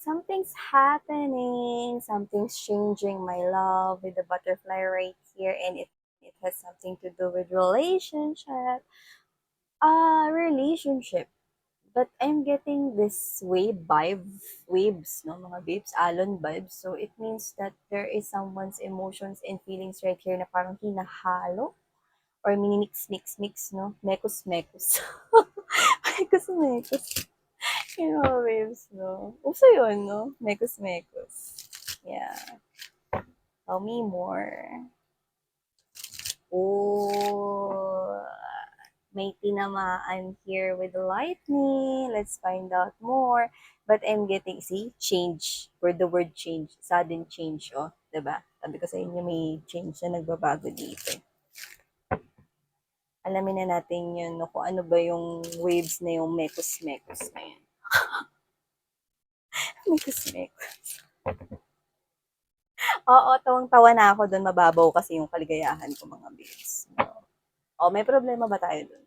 something's happening, something's changing my love with the butterfly right here, and it has something to do with relationship. But I'm getting this waves, no, mga babes, alon vibes. So it means that there is someone's emotions and feelings right here na parang hinahalo or mix, no? Mekos. Mekos. You know, babes, no? Uso yun, no? Mekos. Yeah. Tell me more. Oh, may tinamaan here with lightning. Let's find out more. But I'm getting, see, change. Word the word change. Sudden change, oh. Diba? Sabi ko sa inyo, may change na nagbabago dito. Alamin na natin yun, no, kung ano ba yung waves na yung mekos na yun. Mekos. Oo, tawang-tawa na ako doon. Mababaw kasi yung kaligayahan ko, mga babes. No? Oh, may problema ba tayo doon?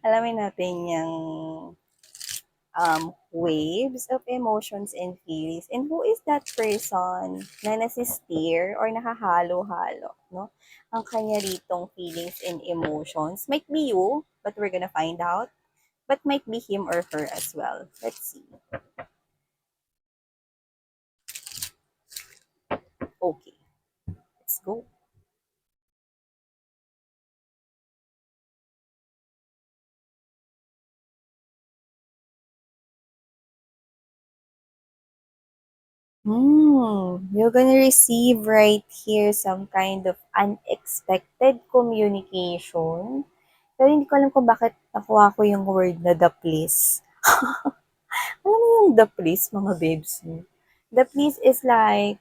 Alamin natin yung waves of emotions and feelings. And who is that person na nasisteer or nakahalo-halo, no? Ang kanya ritong feelings and emotions. Might be you, but we're gonna find out. But might be him or her as well. Let's see. Okay, let's go. You're gonna receive right here some kind of unexpected communication. Pero hindi ko alam kung bakit nakuha ko yung word na the please. Alam mo yung the please, mga babes? No? The please is like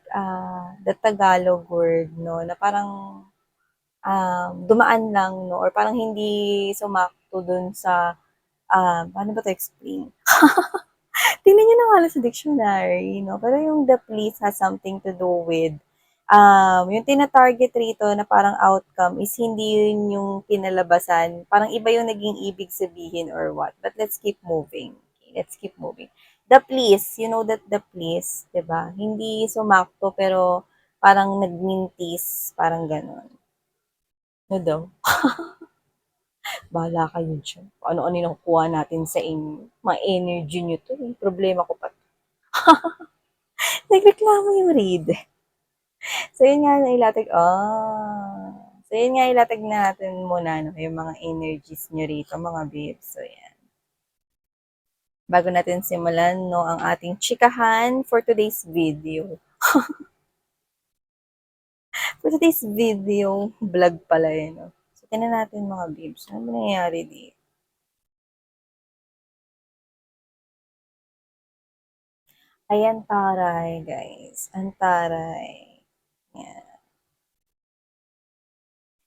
the Tagalog word, no? Na parang dumaan lang, no? Or parang hindi sumakto dun sa, paano ba to explain? Tingnan niyo na nga lang sa dictionary, no? Pero yung the please has something to do with yung tina-target rito na parang outcome is hindi yun yung kinalabasan. Parang iba yung naging ibig sabihin or what. But let's keep moving. Okay, let's keep moving. The please, you know that the please, 'di ba? Hindi sumakto pero parang nagmintis, parang gano'n. Ano daw? Bahala kayo diyan. Kung ano-ano yung nakukuha natin sa inyo. Mga energy nyo to. Eh. Problema ko pa. Nagreklamo yung read. So, yun nga ilatag, So, yun nga ilatag natin muna, no, yung mga energies nyo rito, mga babes. So, yan. Bago natin simulan, no, ang ating chikahan for today's video. For today's video, vlog pala yun, no. So, tingnan natin mga babes. Ano ba nangyayari dito? Ayan, taray, guys. Ang taray. Yan.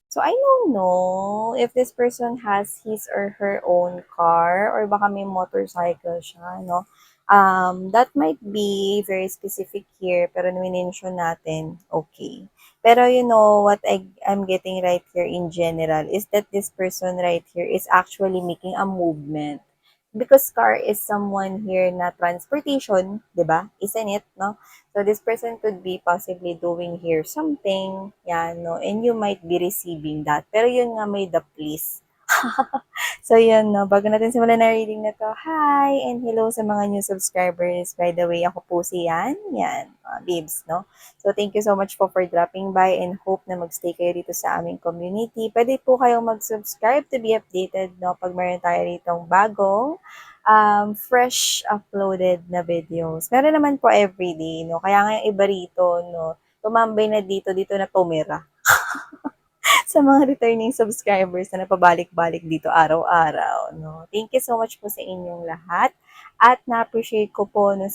So, I don't know if this person has his or her own car or baka may motorcycle siya, no? That might be very specific here, pero mention natin, okay. Pero you know, what I'm getting right here in general is that this person right here is actually making a movement. Because car is someone here na transportation, di ba? Isn't it, no? So this person could be possibly doing here something, yan, no? And you might be receiving that. Pero yun nga may the please. So yun, no? Bago natin simulan na reading na to, hi and hello sa mga new subscribers. By the way, ako po si Yan, babes, no? So thank you so much po for dropping by and hope na magstay kayo dito sa aming community. Pwede po kayong mag-subscribe to be updated, no? Pag meron tayo ditong bagong fresh uploaded na videos. Meron naman po everyday, no? Kaya nga yung iba rito, no? Tumambay na dito na tumira. Sa mga returning subscribers na napabalik-balik dito araw-araw, no? Thank you so much po sa inyong lahat. At na-appreciate ko po, no,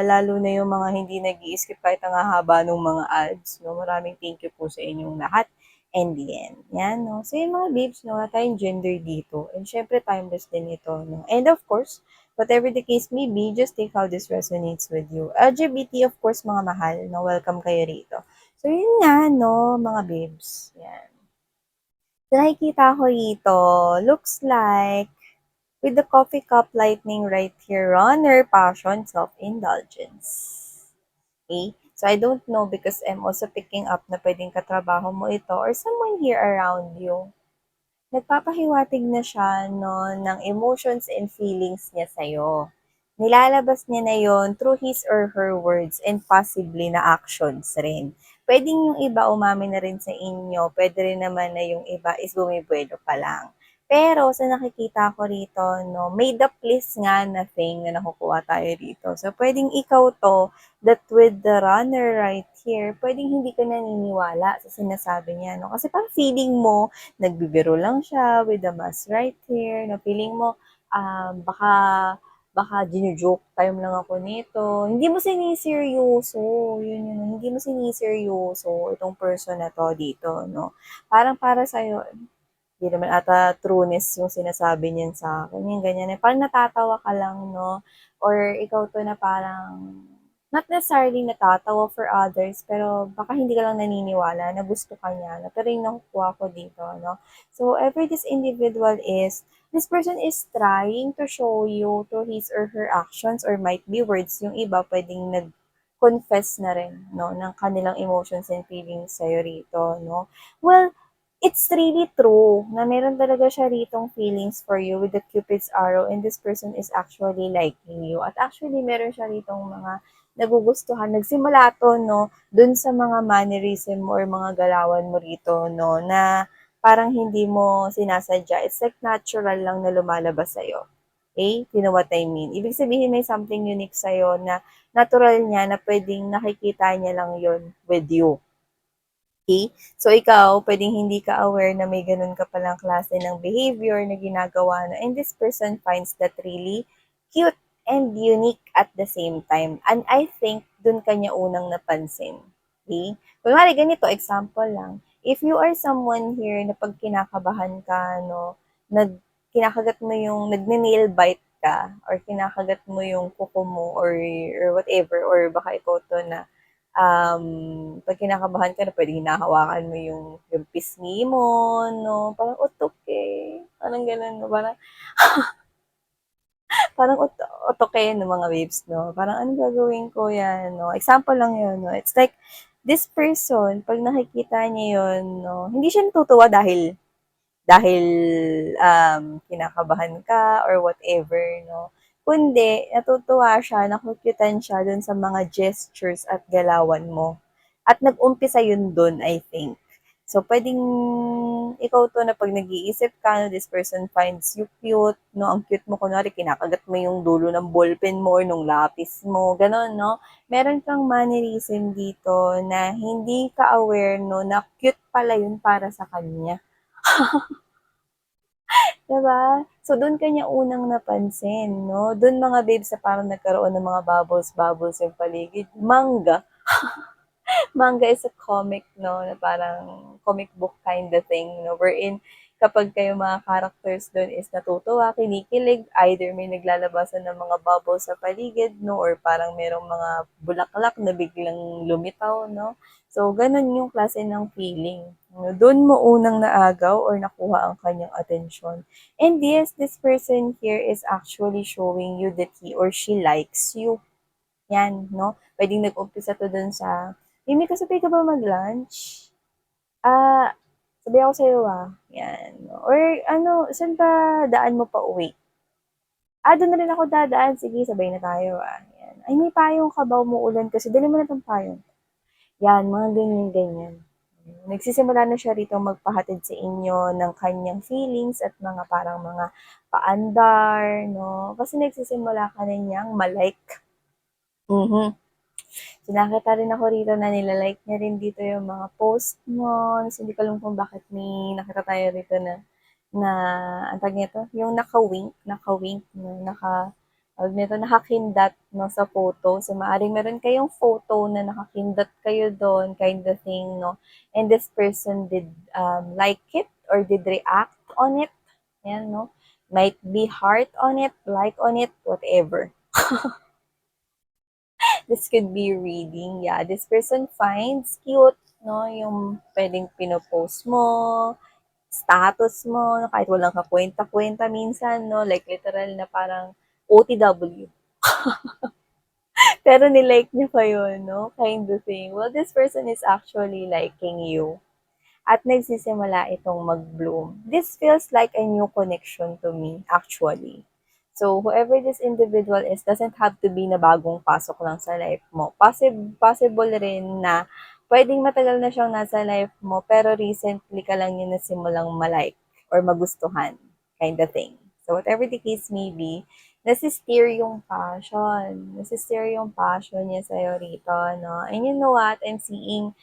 lalo na yung mga hindi nag skip kahit ang haba ng mga ads, no? Maraming thank you po sa inyong lahat. And the end. Yan, no? So, yung mga babes, no, wala tayong gender dito. And syempre, timeless din ito, no? And of course, whatever the case may be, just take how this resonates with you. LGBT, of course, mga mahal, no? Welcome kayo rito. So, yun nga, no, mga babes. Yan. So, nakikita ko rito, looks like With the coffee cup lightning right here, runner, passion, self-indulgence. Okay? So, I don't know because I'm also picking up na pwedeng katrabaho mo ito or someone here around you. Nagpapahiwatig na siya 'no, ng emotions and feelings niya sa'yo. Nilalabas niya na yon through his or her words and possibly na actions rin. Puwedeng yung iba umamin na rin sa inyo, puwede rin naman na yung iba is bumibuelo pa lang. Pero sa nakikita ko rito 'no, made up list nga na thing na nakukuha tayo dito. So, puwedeng ikaw 'to that with the runner right here, puwedeng hindi ka naniniwala sa sinasabi niya 'no, kasi parang feeling mo nagbibiro lang siya with the mask right here, na feeling mo, baka baka jino-joke time lang ako nito. Hindi mo siniseryoso, yun, hindi mo siniseryoso itong person na 'to dito 'no. Parang para sa'yo, hindi naman ata trueness yung sinasabi niyan sa'kin, yung ganyan. Eh, parang natatawa ka lang 'no, or ikaw 'to na parang not necessarily natatawa for others, pero baka hindi ka lang naniniwala na gusto ka niya 'no, pero yung nakukuha ko dito 'no. So, every this individual is, this person is trying to show you through his or her actions or might be words, yung iba puwedeng nag-confess na rin 'no, ng kanilang emotions and feelings sa'yo rito 'no. Well, it's really true na meron talaga siya ritong feelings for you with the Cupid's arrow and this person is actually liking you. At actually meron siya ritong mga nagugustuhan. Nagsimula 'to 'no, dun sa mga mannerism or mga galawan mo rito 'no, na parang hindi mo sinasadya. It's like natural lang na lumalabas sa'yo. Okay? You know what I mean? Ibig sabihin may something unique sa'yo na natural niya na puwedeng nakikita niya lang yon with you. Okay? So, ikaw, puwedeng hindi ka aware na may gano'n ka palang klase ng behavior na ginagawa na and this person finds that really cute and unique at the same time. And I think dun ka niya unang napansin. Okay? Kunwari ganito, example lang. If you are someone here na 'pag kinakabahan ka 'no, kinakagat mo yung nagne-nail bite ka or kinakagat mo yung kuko mo or whatever or baka ikaw 'to na 'pag kinakabahan ka na puwedeng hinahawakan mo yung pisngi mo 'no, parang utok, eh, parang gano'n 'no, parang parang utoke ng mga babes 'no, parang anong gagawin ko 'yan 'no, example lang 'yun 'no. It's like this person 'pag nakikita niya 'yun 'no, hindi siya natutuwa dahil, kinakabahan ka or whatever 'no, kundi natutuwa siya, naku-cute-an siya dun sa mga gestures at galawan mo. At nag-umpisa yun dun, I think. So, puwedeng ikaw 'to na 'pag nag-iisip ka na this person finds you cute 'no, ang cute mo kunwari kinakagat mo yung dulo ng ballpen mo or nung lapis mo, gano'n 'no. Meron kang mannerism dito na hindi ka aware 'no, na cute pala yun para sa kanya. 'Di ba? So, dun ka niya unang napansin 'no, dun mga babes sa parang nagkaroon ng mga bubbles-bubbles yung paligid, manga. Manga is a comic 'no, na parang comic book kind of thing 'no, wherein kapag kayo mga characters dun is natutuwa, kinikilig, either may naglalabasan ng mga bubbles sa paligid 'no, or parang merong mga bulaklak na biglang lumitaw 'no. So, ganun yung klase ng feeling 'no, dun mo unang naagaw or nakuha ang kanyang atensyon. And yes, this person here is actually showing you that he or she likes you. Yan 'no, puwedeng nag-umpisa 'to dun sa, "Mimi, kasabay ka ba mag-lunch? Ah, sabay ako sa'yo, yan. Or ano, saan ba daan mo pauwi? Dun na rin ako dadaan, sige sabay na tayo, yan. Ay, may payong ka ba? Umuulan kasi, dali mo na 'tong payong. Yan, mga ganyan-ganyan. Nagsisimula na siya rito magpahatid sa inyo ng kanyang feelings at mga parang mga paandar 'no, kasi nagsisimula ka na niyang ma-like. Mhm. So, nakita rin ako rito na nila-like niya rin dito yung mga post mo. So, hindi ko alam kung bakit may nakita tayo rito na ang tawag nito, yung naka-wink 'no, tawag nito, nakakindat 'no, sa photo. So, maaaring meron kayong photo na nakakindat kayo dun kind of thing 'no, and this person did, like it or did react on it, ayan 'no. Might be heart on it, like on it, whatever. This could be reading, yeah, this person finds cute 'no, yung puwedeng pino-post mo, status mo, kahit walang kakwenta-kwenta minsan, no? Like, literal na parang OTW. Pero nilike niya pa yun, no? Kind of thing. Well, this person is actually liking you. At nagsisimula itong mag-bloom. This feels like a new connection to me, actually. So, whoever this individual is doesn't have to be na bagong pasok lang sa life mo. Possible rin na pwedeng matagal na siyang nasa life mo, pero recently ka lang yun nasimulang malike or magustuhan, kind of thing. So, whatever the case may be, nasi-steer yung passion. Nasi-steer yung passion niya sa'yo rito, no? And you know what? I'm seeing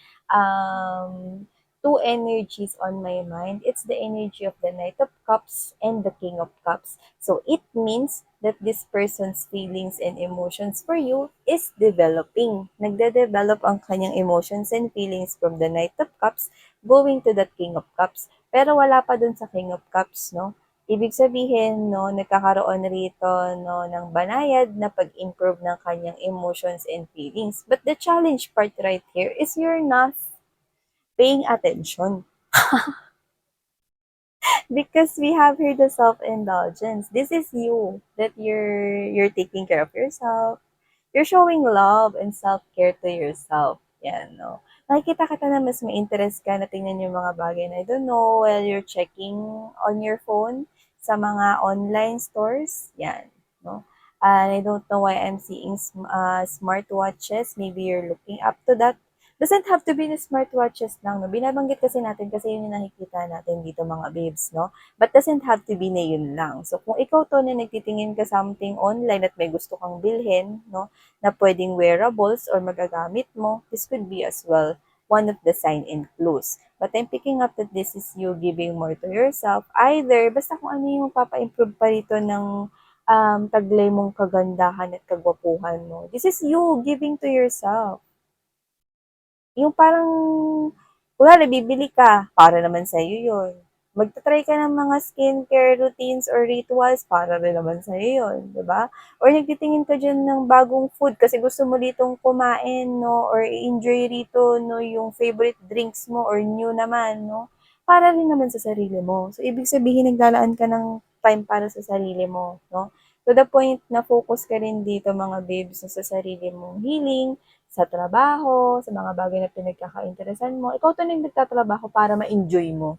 two energies on my mind. It's the energy of the Knight of Cups and the King of Cups. So it means that this person's feelings and emotions for you is developing. Nagde-develop ang kanyang emotions and feelings from the Knight of Cups going to the King of Cups. Pero wala pa dun sa King of Cups, no? Ibig sabihin, no, nagkakaroon rito, no, ng banayad na pag-improve ng kanyang emotions and feelings. But the challenge part right here is you're not paying attention. Because we have here the self-indulgence. This is you that you're taking care of yourself. You're showing love and self-care to yourself. Yan, no? Nakikita kita na mas may interest ka na tingnan yung mga bagay na, I don't know, while you're checking on your phone sa mga online stores. Yan, no? And I don't know why I'm seeing smartwatches. Maybe you're looking up to that. Doesn't have to be the smartwatches lang, no? Binabanggit kasi natin kasi yun yung nakikita natin dito mga babes, no? But doesn't have to be na yun lang. So, kung ikaw to na nagtitingin ka something online at may gusto kang bilhin, no? Na pwedeng wearables or magagamit mo, this could be as well one of the sign and clues. But I'm picking up that this is you giving more to yourself. Either, basta kung ano yung papa-improve pa rito ng taglay mong kagandahan at kagwapuhan mo. This is you giving to yourself. Yung parang, kunwari, bibili ka, para naman sa'yo yun. Magta-try ka ng mga skincare routines or rituals, para rin naman sa'yo yun, di ba? Or nagtitingin ka dyan ng bagong food kasi gusto mo ditong kumain, no? Or enjoy rito, no? Yung favorite drinks mo or new naman, no? Para rin naman sa sarili mo. So, ibig sabihin, naglalaan ka ng time para sa sarili mo, no? To the point na focus ka rin dito, mga babes, sa sarili mong healing, sa trabaho, sa mga bagay na pinagkaka-interesan mo. Ikaw to na yung nagtatrabaho para ma-enjoy mo.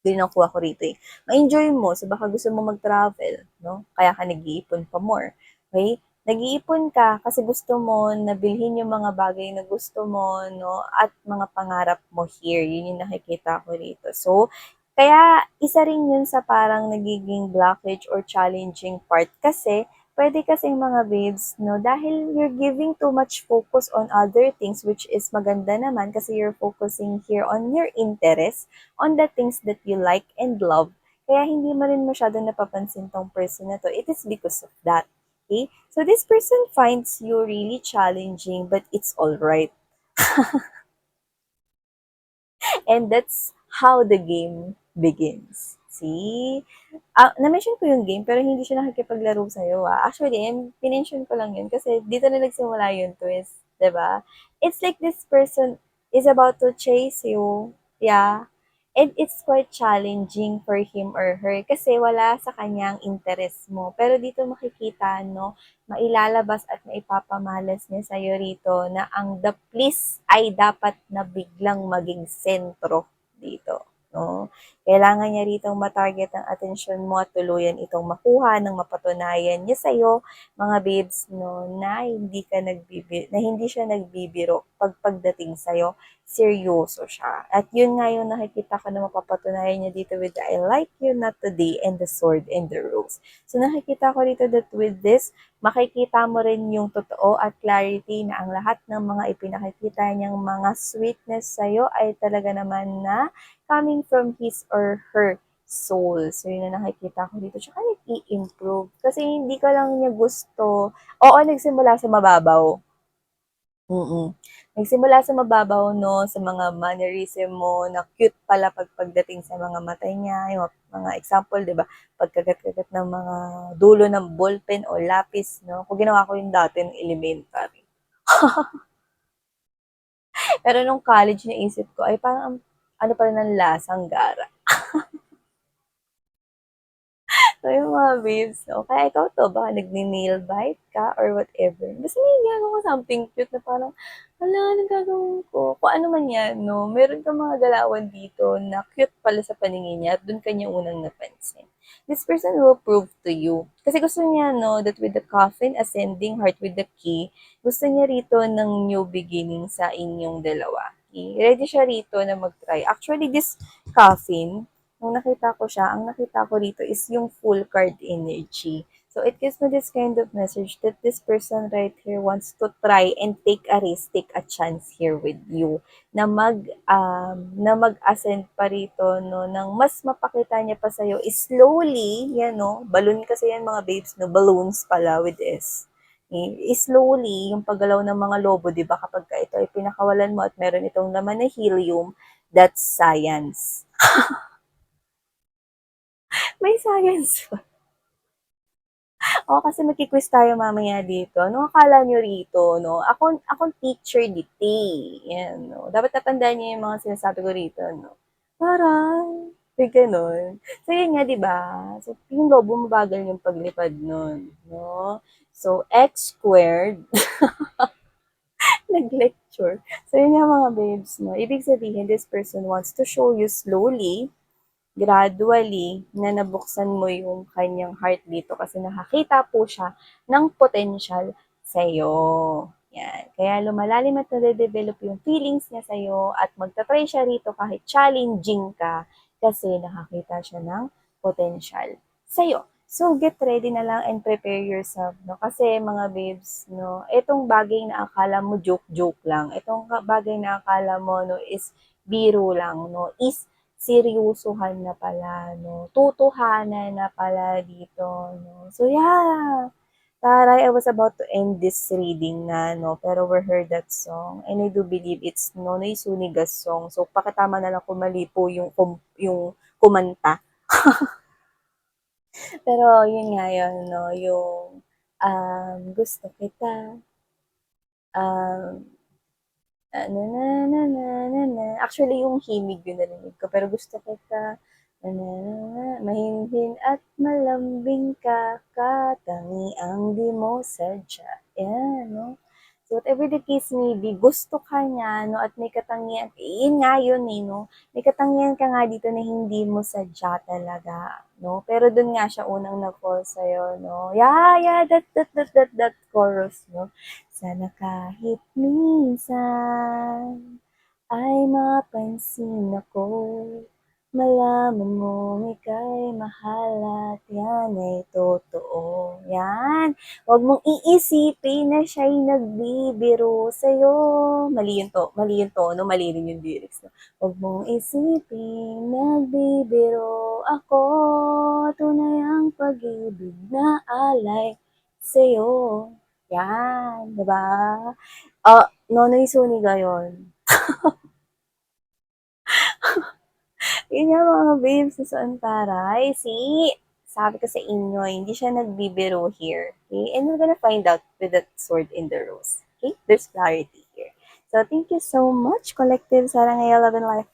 Yun ang kuha ko rito eh. Ma-enjoy mo, so baka gusto mo mag-travel, no? Kaya ka nag-iipon pa more. Okay? Nag-iipon ka kasi gusto mo na bilhin yung mga bagay na gusto mo, no? At mga pangarap mo here. Yun yung nakikita ko rito. So, kaya isa rin yun sa parang nagiging blockage or challenging part kasi pwede kasing mga babes, no, dahil you're giving too much focus on other things which is maganda naman kasi you're focusing here on your interest, on the things that you like and love. Kaya hindi mo rin masyado napapansin tong person na to. It is because of that. Okay? So this person finds you really challenging, but it's alright. And that's how the game begins. See? Na-mention ko yung game, pero hindi siya nakikipaglaro sa'yo, ah. Actually, pinention ko lang yun kasi dito na nagsimula yung twist, 'di ba? It's like this person is about to chase you, yeah, and it's quite challenging for him or her kasi wala sa kanyang interest mo. Pero dito makikita, no, mailalabas at maipapamalas niya sa'yo rito na ang the please ay dapat na biglang maging sentro dito, no? Kailangan niya rito matarget ang atensyon mo at tuluyan itong makuha ng mapatunayan niya sa'yo, mga babes, no, na hindi siya nagbibiro pagdating sa'yo, seryoso siya. At yun nga yung nakikita ko na mapapatunayan niya dito with the I like you not today and the sword and the rose. So nakikita ko dito that with this, makikita mo rin yung totoo at clarity na ang lahat ng mga ipinakikita niyang mga sweetness sa'yo ay talaga naman na coming from his or her soul. So, yun na nakikita ko dito. Tsaka nag-i-improve. Kasi hindi ka lang niya gusto. Oo, nagsimula sa mababaw. Mm. Nagsimula sa mababaw, no, sa mga mannerism mo, na cute pala pagdating sa mga mata niya, yung mga example, di ba, pagkagat-kagat ng mga dulo ng ballpen o lapis, no, kung ginawa ko yung dati ng elementary. Pero nung college, naisip ko, ay parang, ano pala ng lasang gara. So, yung mga babes, no? Kaya ikaw to, baka nagne-nail bite ka or whatever. Basta may ginagawa ko something cute na parang, hala, anong gagawin ko? Kung ano man yan, no? Meron kang mga galawan dito na cute pala sa paningin niya at dun kanya unang napansin. This person will prove to you. Kasi gusto niya, no, that with the coffin ascending, heart with the key, gusto niya rito ng new beginning sa inyong dalawa. Okay? Ready siya rito na mag-try. Actually, this coffin, nung nakita ko siya, ang nakita ko rito is yung full card energy. So it gives me this kind of message that this person right here wants to try and take a risk, take a chance here with you na mag-ascend pa rito no nang mas mapakita niya pa sa iyo is slowly, yan no, balloon kasi yan mga babes no, balloons pala with S. Slowly, yung paggalaw ng mga lobo, di ba, kapag ito ay pinakawalan mo at meron itong laman na helium, that's science. May science pa. Oo, kasi magki-quiz tayo mamaya dito. Ano akala nyo rito, no? Akong teacher dito, yan, no? Dapat natandaan niyo yung mga sinasabi ko rito, no? Parang, may ganun. So, yun nga, di ba? So, yung lobo, mabagal yung paglipad nun, no? So, x squared, nag-lecture. So, yun nga mga babes, no? Ibig sabihin, this person wants to show you slowly gradually na nabuksan mo yung kanyang heart dito kasi nakakita po siya ng potential sa'yo. Yan. Kaya lumalalim at nade-develop yung feelings niya sa'yo at magta-try siya rito kahit challenging ka kasi nakakita siya ng potential sa'yo. So, get ready na lang and prepare yourself, no? Kasi, mga babes, no, itong bagay na akala mo joke-joke lang, itong bagay na akala mo, no, is biro lang, no, is seryosohan na pala, no? Tutuhanan na pala dito, no? So, yeah. Taray, I was about to end this reading na, no? Pero we heard that song. And I do believe it's Nonoy Suniga's song. So, pakitama na lang kung mali po yung kumanta. Pero, yun nga yun, no? Yung, gusto kita, um, na na na na na na. Actually, yung himig yun narinig ko. Pero gusto kita, na na na na, mahinhin at malambing ka, katangi ang di mo sadya. Yan, no? So, whatever the case may be, gusto ka niya, no? At may katangian, yun nga yun, eh, no? May katangian ka nga dito na hindi mo sadya talaga, no? Pero dun nga siya unang nag-fall sa'yo, no? Yeah, yeah, that chorus, no? Sana kahit minsan ay mapansin ako, malaman mo ika'y mahal at yan ay totoo. Yan. Huwag mong iisipin na siya'y nagbibiro sa'yo. Mali yung tono, mali rin yung lyrics. No? Huwag mong isipin, nagbibiro ako, tunay ang pag-ibig na alay sa'yo. Yan, di ba? Nonoy Suniga yun. Yun nga mga babes sa Antaray. See, sabi ko sa inyo, hindi siya nagbibiro here. Okay? And we're gonna find out with that sword in the rose. Okay? There's clarity here. So, thank you so much, Collective Sarangaya Love and Life